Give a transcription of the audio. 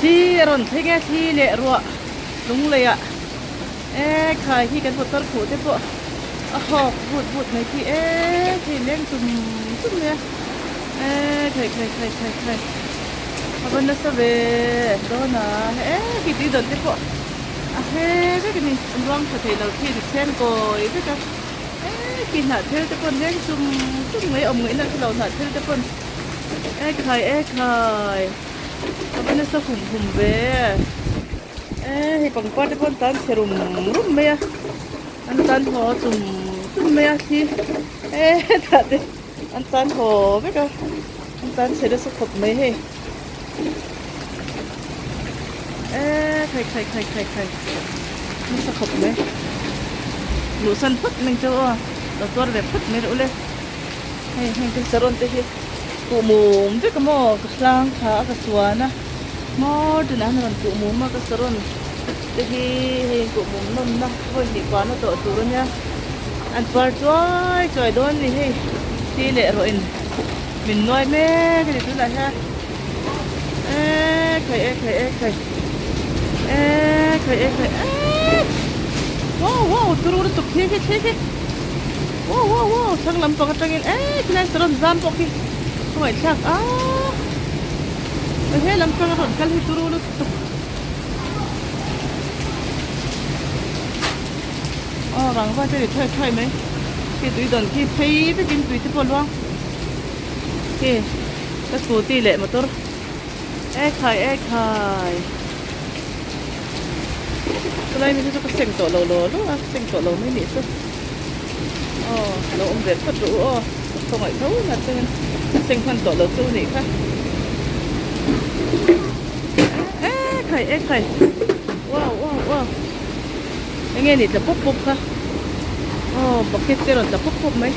thi rồi thấy nghe thi lệ rồi đúng rồi ạ ê khai khi cái bột tỏi khổ thế bộ hộp bột bột này thì ê thì lên tùm nè ê khai mà bên nó sẽ về đó là ê cái tí đợt thế bộ ê cái này loang phải thấy đầu tiên xem coi cái cái ê khi nãy thế cái con lên tùm mấy ông ấy là cái đầu nãy thế cái con ê khai mà bên nó sẽ hùng về ê thì bằng qua cái con tan serum mẹ anh tan hồ tùm mẹ thì ê thật đấy anh tan hồ biết không anh tan sẽ được khóc mấy he ê khai nó sẽ khóc mấy lũ sân phất mình cho đầu tuần về phất mấy rồi lên hay cái serum thế thì cụ mồm biết cái mò cái lang khá cái xuân á mò từ nãy mình cụ mồm mà cái serum thì cụ mồm nôn đó thôi thì quá nó tội tù luôn nha anh phải trời đón thì lệ rồi mình nuôi mẹ cái này cứ là ha khai wow turu tục thế wow sang làm to cái trăng cái này serum zam bọc đi không phải chắc thế làm to cái cái turu tục rằng qua đây để thay mấy cái túi đòn kia thấy cái túi thế bao luôn cái số tỷ lệ mà tôi khai cái này mình cho cái sừng tổ lồ lúc sừng tổ lồ mới nỉ thôi lồ ông việt phát đủ không phải thấu là tôi sừng phần tổ lồ tôi nỉ khác khai wow nghe nỉ là bốc ha bọc cái tên là bốc mấy